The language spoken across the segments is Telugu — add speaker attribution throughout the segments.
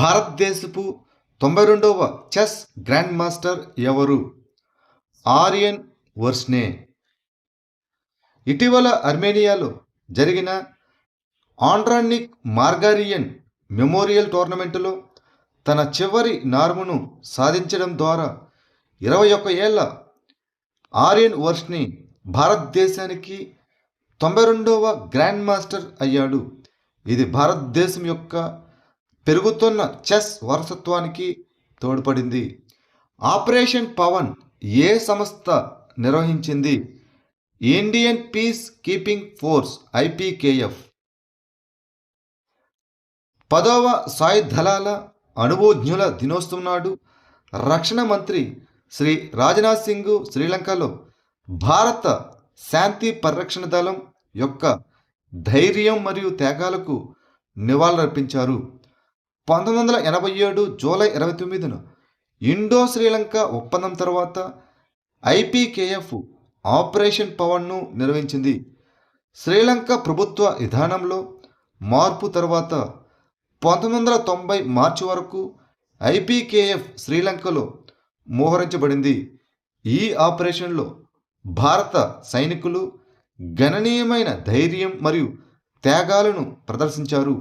Speaker 1: భారతదేశపు 92వ చెస్ గ్రాండ్ మాస్టర్ ఎవరు? ఆరియన్ వర్స్నే. ఇటీవల అర్మేనియాలో జరిగిన ఆండ్రానిక్ మార్గారియన్ మెమోరియల్ టోర్నమెంటులో తన చివరి నార్మును సాధించడం ద్వారా 21 ఏళ్ల ఆరియన్ వర్స్ని భారతదేశానికి 92వ గ్రాండ్ మాస్టర్ అయ్యాడు. ఇది భారతదేశం యొక్క పెరుగుతున్న చెస్ వారసత్వానికి తోడ్పడింది. ఆపరేషన్ పవన్ ఏ సంస్థ నిర్వహించింది? Indian piece keeping force IPKF. 10వ సాయుధ దళాల అనుభవజ్ఞుల దినోత్సవం నాడు రక్షణ మంత్రి శ్రీ రాజ్నాథ్ సింగ్ శ్రీలంకలో భారత శాంతి పరిరక్షణ దళం యొక్క ధైర్యం మరియు త్యాగాలకు నివాళులర్పించారు. 1987 జూలై 29న ఇండో శ్రీలంక ఒప్పందం తర్వాత IPKF ఆపరేషన్ పవన్ను నిర్వహించింది. శ్రీలంక ప్రభుత్వ విధానంలో మార్పు తర్వాత 1990 మార్చి వరకు IPKF శ్రీలంకలో మోహరించబడింది. ఈ ఆపరేషన్లో భారత సైనికులు గణనీయమైన ధైర్యం మరియు త్యాగాలను ప్రదర్శించారు.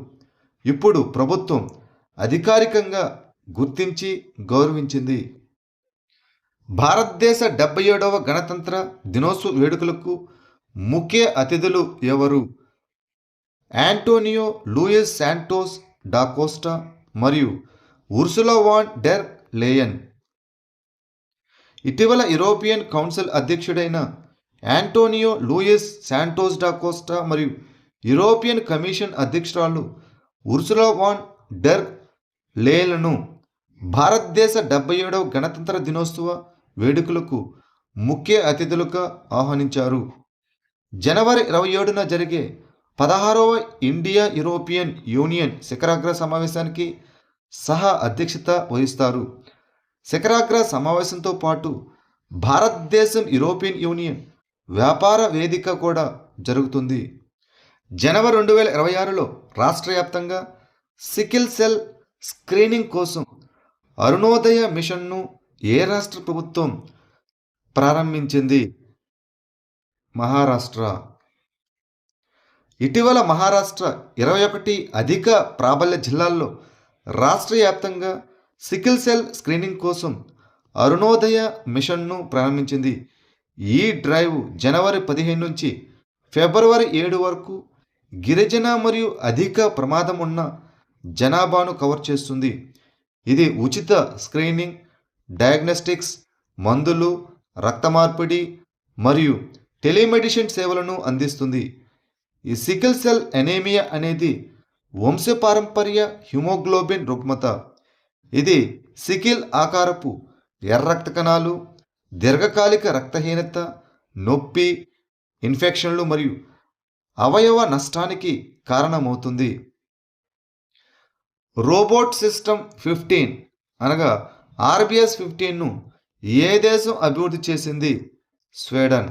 Speaker 1: ఇప్పుడు ప్రభుత్వం అధికారికంగా గుర్తించి గౌరవించింది. భారతదేశ 77వ గణతంత్ర దినోత్సవ వేడుకలకు ముఖ్య అతిథులు ఎవరు? Antonio Luis Santos da Costa మరియు ఉర్సులా వాన్ డెర్ లేయన్. ఇటీవల యూరోపియన్ కౌన్సిల్ అధ్యక్షుడైన Antonio Luis Santos da Costa మరియు యూరోపియన్ కమిషన్ అధ్యక్షురాలు ఉర్సులా వాన్ డెర్ లేయన్లను భారతదేశ 77వ గణతంత్ర దినోత్సవ వేడుకలకు ముఖ్య అతిథులుగా ఆహ్వానించారు. జనవరి 27న జరిగే 16వ ఇండియా యూరోపియన్ యూనియన్ శిఖరాగ్ర సమావేశానికి సహా అధ్యక్షత వహిస్తారు. శిఖరాగ్ర సమావేశంతో పాటు భారతదేశం యూరోపియన్ యూనియన్ వ్యాపార వేదిక కూడా జరుగుతుంది. జనవరి 2026లో రాష్ట్ర వ్యాప్తంగా సికిల్ సెల్ స్క్రీనింగ్ కోసం అరుణోదయ మిషన్ను ఏ రాష్ట్ర ప్రభుత్వం ప్రారంభించింది? మహారాష్ట్ర. ఇటీవల మహారాష్ట్ర 21 అధిక ప్రాబల్య జిల్లాల్లో రాష్ట్ర వ్యాప్తంగా సికిల్ సెల్ స్క్రీనింగ్ కోసం అరుణోదయ మిషన్ను ప్రారంభించింది. ఈ డ్రైవ్ జనవరి 15 నుంచి ఫిబ్రవరి 7 వరకు గిరిజన మరియు అధిక ప్రమాదం ఉన్న జనాభాను కవర్ చేస్తుంది. ఇది ఉచిత స్క్రీనింగ్, డయాగ్నోస్టిక్స్, మందులు, రక్త మార్పిడి మరియు టెలిమెడిసిన్ సేవలను అందిస్తుంది. ఈ సికిల్ సెల్ ఎనీమియా అనేది వంశపారంపర్య హిమోగ్లోబిన్ రుగ్మత. ఇది సికిల్ ఆకారపు ఎర్ర రక్త కణాలు, దీర్ఘకాలిక రక్తహీనత, నొప్పి, ఇన్ఫెక్షన్లు మరియు అవయవ నష్టానికి కారణమవుతుంది. రోబోట్ సిస్టమ్ 15 అనగా RBS 15ను ఏ దేశం అభివృద్ధి చేసింది? స్వీడన్.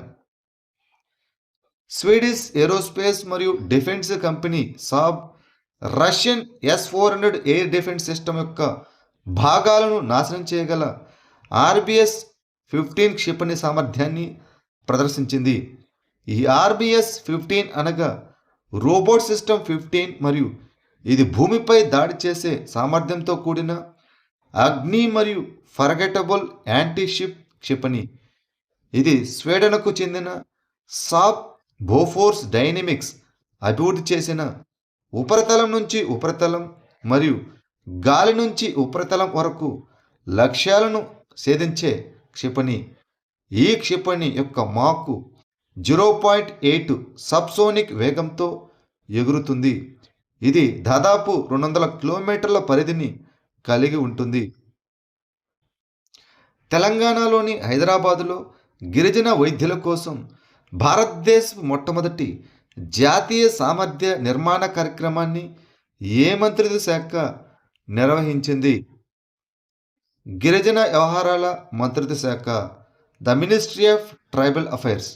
Speaker 1: స్వీడిష్ ఏరోస్పేస్ మరియు defence company Saab Russian S-400 air defence system యొక్క భాగాలను నాశనం చేయగల RBS 15 క్షిపణి సామర్థ్యాన్ని ప్రదర్శించింది. ఈ RBS 15 అనగా రోబోట్ సిస్టమ్ 15 మరియు ఇది భూమిపై దాడి చేసే సామర్థ్యంతో కూడిన అగ్ని మరియు ఫర్గెటబుల్ యాంటీ-షిప్ క్షిపణి. ఇది స్వీడన్కు చెందిన సాబ్ బోఫోర్స్ డైనమిక్స్ అభివృద్ధి చేసిన ఉపరితలం నుంచి ఉపరితలం మరియు గాలి నుంచి ఉపరితలం వరకు లక్ష్యాలను ఛేదించే క్షిపణి. ఈ క్షిపణి యొక్క మాకు 0.8 సబ్సోనిక్ వేగంతో ఎగురుతుంది. ఇది దాదాపు 200 కిలోమీటర్ల పరిధిని కలిగి ఉంటుంది. తెలంగాణలోని హైదరాబాదులో గిరిజన వైద్యుల కోసం భారతదేశపు మొట్టమొదటి జాతీయ సామర్థ్య నిర్మాణ కార్యక్రమాన్ని ఏ మంత్రిత్వ శాఖ నిర్వహించింది? గిరిజన వ్యవహారాల మంత్రిత్వ శాఖ, the ministry of tribal affairs.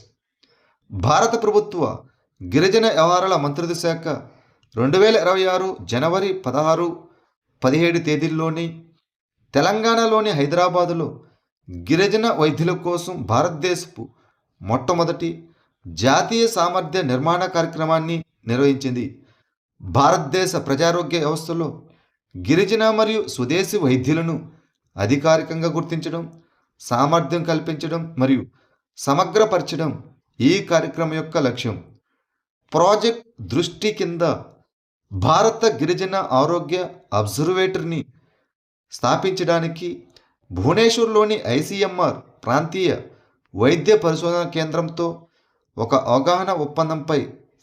Speaker 1: భారత ప్రభుత్వ గిరిజన వ్యవహారాల మంత్రిత్వ శాఖ 2026 జనవరి 16 17 తేదీల్లోని తెలంగాణలోని హైదరాబాదులో గిరిజన వైద్యుల కోసం భారతదేశపు మొట్టమొదటి జాతీయ సామర్థ్య నిర్మాణ కార్యక్రమాన్ని నిర్వహించింది. భారతదేశ ప్రజారోగ్య వ్యవస్థలో గిరిజన మరియు స్వదేశీ వైద్యులను అధికారికంగా గుర్తించడం, సామర్థ్యం కల్పించడం మరియు సమగ్రపరచడం ఈ కార్యక్రమం యొక్క లక్ష్యం. ప్రాజెక్ట్ దృష్టి కింద భారత గిరిజన ఆరోగ్య అబ్జర్వేటరీని స్థాపించడానికి భువనేశ్వర్లోని ఐసీఎంఆర్ ప్రాంతీయ వైద్య పరిశోధన కేంద్రంతో ఒక అవగాహన ఒప్పందంపై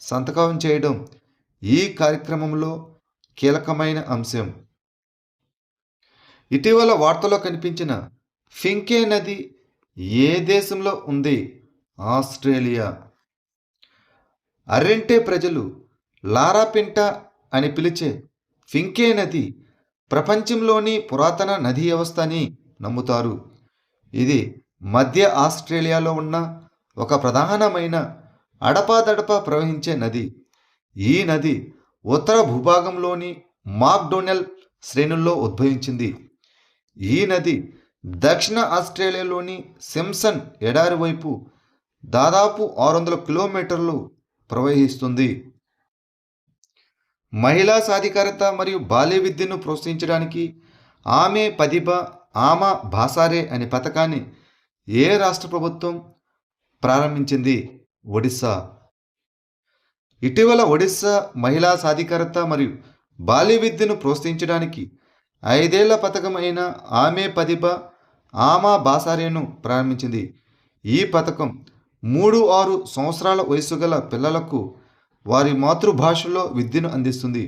Speaker 1: సంతకం చేయడం ఈ కార్యక్రమంలో కీలకమైన అంశం. ఇటీవల వార్తలో కనిపించిన ఫింకే నది ఏ దేశంలో ఉంది? ఆస్ట్రేలియా. అర్రెంటే ప్రజలు లారాపింటా అని పిలిచే ఫింకే నది ప్రపంచంలోని పురాతన నదీ వ్యవస్థ అని నమ్ముతారు. ఇది మధ్య ఆస్ట్రేలియాలో ఉన్న ఒక ప్రధానమైన అడపాదడపా ప్రవహించే నది. ఈ నది ఉత్తర భూభాగంలోని మాక్డొనెల్ శ్రేణుల్లో ఉద్భవించింది. ఈ నది దక్షిణ ఆస్ట్రేలియాలోని సింప్సన్ ఎడారి వైపు దాదాపు 600 కిలోమీటర్లు ప్రవహిస్తుంది. మహిళా సాధికారత మరియు బాల్య విద్యను ప్రోత్సహించడానికి ఆమె పదిబ ఆమా భాసారే అనే పథకాన్ని ఏ రాష్ట్ర ప్రభుత్వం ప్రారంభించింది? ఒడిశా. ఇటీవల ఒడిశా మహిళా సాధికారత మరియు బాల్య విద్యను ప్రోత్సహించడానికి 5 ఏళ్ల పథకం అయిన ఆమె పదిబ ఆమా భాసారేను ప్రారంభించింది. ఈ పథకం 3-6 సంవత్సరాల వయసు గల పిల్లలకు వారి మాతృభాషలో విద్యను అందిస్తుంది.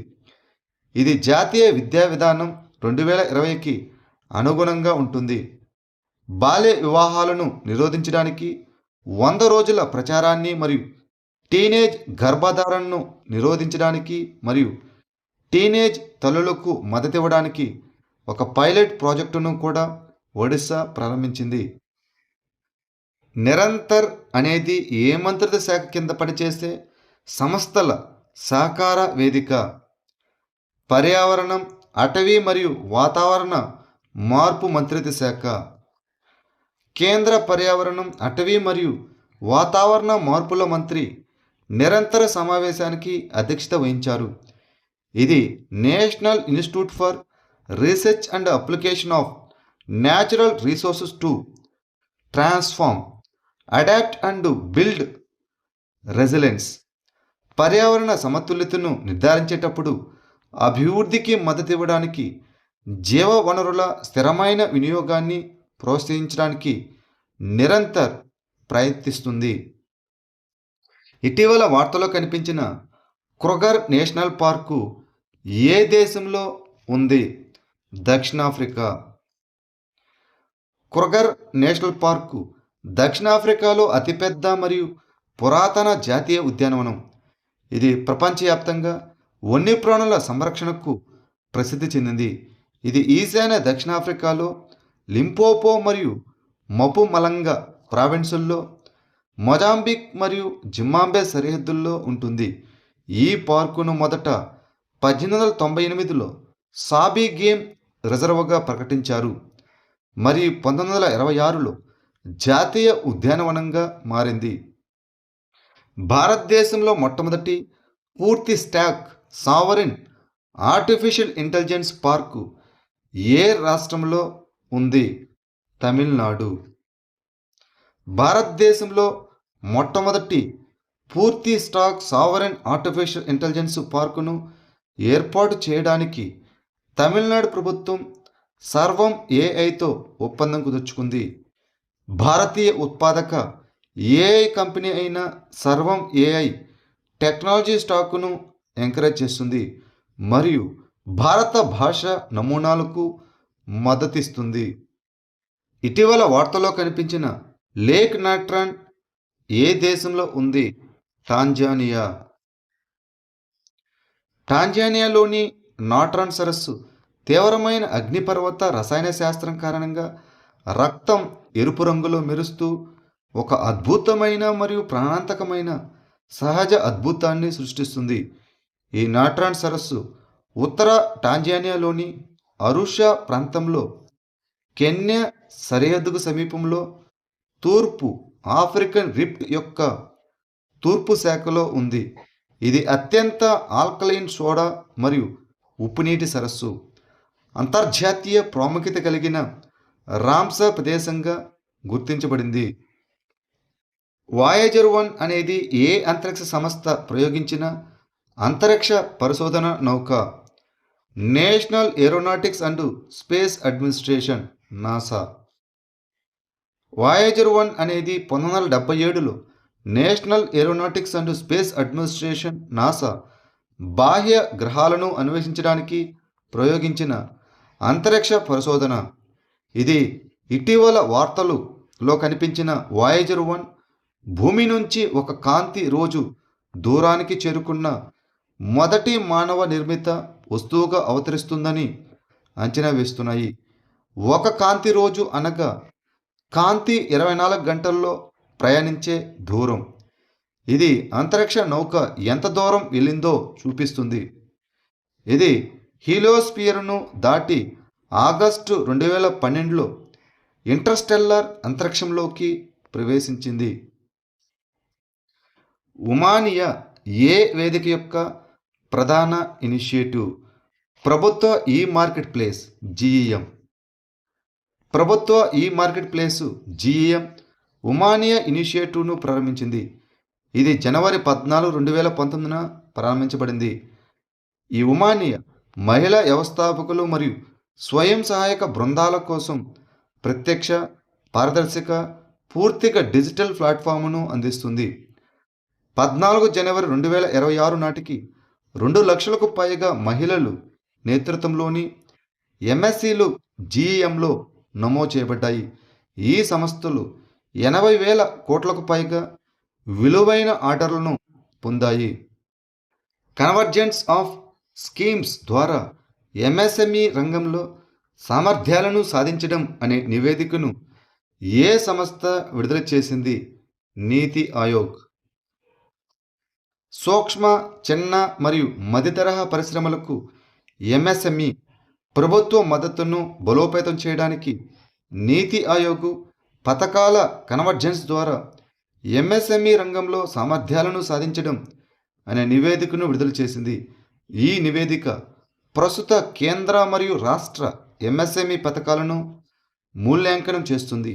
Speaker 1: ఇది జాతీయ విద్యా విధానం 2020కి అనుగుణంగా ఉంటుంది. బాల్య వివాహాలను నిరోధించడానికి 100 రోజుల ప్రచారాన్ని మరియు టీనేజ్ గర్భధారణను నిరోధించడానికి మరియు టీనేజ్ తల్లులకు మద్దతివ్వడానికి ఒక పైలట్ ప్రాజెక్టును కూడా ఒడిశా ప్రారంభించింది. నిరంతర్ అనేది ఏ మంత్రిత్వ శాఖ కింద పనిచేసే సంస్థల సహకార వేదిక? పర్యావరణం, అటవీ మరియు వాతావరణ మార్పు మంత్రిత్వ శాఖ. కేంద్ర పర్యావరణం, అటవీ మరియు వాతావరణ మార్పుల మంత్రి నిరంతర సమావేశానికి అధ్యక్షత వహించారు. ఇది national institute for research and application of natural resources to transform, adapt and build resilience. పర్యావరణ సమతుల్యతను నిర్ధారించేటప్పుడు అభివృద్ధికి మద్దతు ఇవ్వడానికి, జీవ వనరుల స్థిరమైన వినియోగాన్ని ప్రోత్సహించడానికి నిరంతర్ ప్రయత్నిస్తుంది. ఇటీవల వార్తలో కనిపించిన క్రొగర్ నేషనల్ పార్కు ఏ దేశంలో ఉంది? దక్షిణాఫ్రికా. క్రొగర్ నేషనల్ పార్కు దక్షిణాఫ్రికాలో అతిపెద్ద మరియు పురాతన జాతీయ ఉద్యానవనం. ఇది ప్రపంచవ్యాప్తంగా వన్యప్రాణుల సంరక్షణకు ప్రసిద్ధి చెందింది. ఇది ఈశాన్య దక్షిణాఫ్రికాలో లింపోపో మరియు మపుమలంగ ప్రావిన్సుల్లో, మొజాంబిక్ మరియు జింబాబ్వే సరిహద్దుల్లో ఉంటుంది. ఈ పార్కును మొదట 1898లో సాబీ గేమ్ రిజర్వ్గా ప్రకటించారు మరియు 1926లో జాతీయ ఉద్యానవనంగా మారింది. భారతదేశంలో మొట్టమొదటి పూర్తి stack sovereign artificial intelligence park ఏ రాష్ట్రంలో ఉంది? తమిళనాడు. భారతదేశంలో మొట్టమొదటి పూర్తి స్టాక్ సావరిన్ ఆర్టిఫిషియల్ ఇంటెలిజెన్స్ పార్కును ఏర్పాటు చేయడానికి తమిళనాడు ప్రభుత్వం సర్వం ఏఐతో ఒప్పందం కుదుర్చుకుంది. భారతీయ ఉత్పాదక ఏఐ కంపెనీ అయిన సర్వం ఏఐ టెక్నాలజీ స్టాకును ఎంకరేజ్ చేస్తుంది మరియు భారత భాష నమూనాలకు మద్దతిస్తుంది. ఇటీవల వార్తలో కనిపించిన లేక్ నాట్రాన్ ఏ దేశంలో ఉంది? టాంజానియా. టాంజానియాలోని నాట్రాన్ సరస్సు తీవ్రమైన అగ్నిపర్వత రసాయన శాస్త్రం కారణంగా రక్తం ఎరుపు రంగులో మెరుస్తూ ఒక అద్భుతమైన మరియు ప్రాణాంతకమైన సహజ అద్భుతాన్ని సృష్టిస్తుంది. ఈ నాట్రాన్ సరస్సు ఉత్తర టాంజానియాలోని అరుషా ప్రాంతంలో కెన్యా సరిహద్దుకు సమీపంలో తూర్పు ఆఫ్రికన్ రిఫ్ట్ యొక్క తూర్పు శాఖలో ఉంది. ఇది అత్యంత ఆల్కలైన్ సోడా మరియు ఉప్పునీటి సరస్సు. అంతర్జాతీయ ప్రాముఖ్యత కలిగిన రామ్సర్ ప్రదేశంగా గుర్తించబడింది. వాయేజర్ 1 అనేది ఏ అంతరిక్ష సంస్థ ప్రయోగించిన అంతరిక్ష పరిశోధన నౌక. National Aeronautics and Space Administration NASA. Voyager 1 అనేది 1977లో National Aeronautics and Space Administration NASA బాహ్య గ్రహాలను అన్వేషించడానికి ప్రయోగించిన అంతరిక్ష పరిశోధన. ఇది ఇటీవల వార్తలలో కనిపించిన వాయేజర్ 1 భూమి నుంచి ఒక కాంతి రోజు దూరానికి చేరుకున్న మొదటి మానవ నిర్మిత వస్తువుగా అవతరిస్తుందని అంచనా వేస్తున్నాయి. ఒక కాంతి రోజు అనగా కాంతి 24 గంటల్లో ప్రయాణించే దూరం. ఇది అంతరిక్ష నౌక ఎంత దూరం వెళ్ళిందో చూపిస్తుంది. ఇది హీలియోస్పియర్ను దాటి ఆగస్టు 2012లో ఇంటర్స్టెల్లార్ అంతరిక్షంలోకి ప్రవేశించింది. ఉమానియా ఏ వేదిక యొక్క ప్రధాన ఇనిషియేటివ్? ప్రభుత్వ ఈ మార్కెట్ ప్లేస్ జీఈఎం. ప్రభుత్వ ఈ మార్కెట్ ప్లేసు జీఈఎం ఉమానియా ఇనిషియేటివ్ను ప్రారంభించింది. ఇది జనవరి 14, 2019న ప్రారంభించబడింది. ఈ ఉమానియా మహిళా వ్యవస్థాపకులు మరియు స్వయం సహాయక బృందాల కోసం ప్రత్యక్ష, పారదర్శక, పూర్తిగా డిజిటల్ ప్లాట్ఫామ్ను అందిస్తుంది. 14 జనవరి 2026 నాటికి 2 లక్షలకు పైగా మహిళలు నేతృత్వంలోని ఎంఎస్సీలు జీఈఎంలో నమోదు చేయబడ్డాయి. ఈ సంస్థలు 80,000 కోట్లకు పైగా విలువైన ఆర్డర్లను పొందాయి. కన్వర్జెన్స్ ఆఫ్ స్కీమ్స్ ద్వారా ఎంఎస్ఎంఈ రంగంలో సామర్థ్యాలను సాధించడం అనే నివేదికను ఏ సంస్థ విడుదల చేసింది? నీతి ఆయోగ్. సూక్ష్మ, చిన్న మరియు మధ్యతరహా పరిశ్రమలకు ఎంఎస్ఎంఈ ప్రభుత్వ మద్దతును బలోపేతం చేయడానికి నీతి ఆయోగ్ పథకాల కన్వర్జెన్స్ ద్వారా ఎంఎస్ఎంఈ రంగంలో సామర్థ్యాలను సాధించడం అనే నివేదికను విడుదల చేసింది. ఈ నివేదిక ప్రస్తుత కేంద్ర మరియు రాష్ట్ర ఎంఎస్ఎంఈ పథకాలను మూల్యాంకనం చేస్తుంది,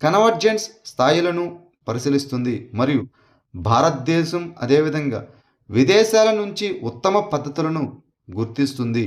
Speaker 1: కన్వర్జెన్స్ స్థాయిలను పరిశీలిస్తుంది మరియు భారతదేశం అదేవిధంగా విదేశాల నుంచి ఉత్తమ పద్ధతులను గుర్తిస్తుంది.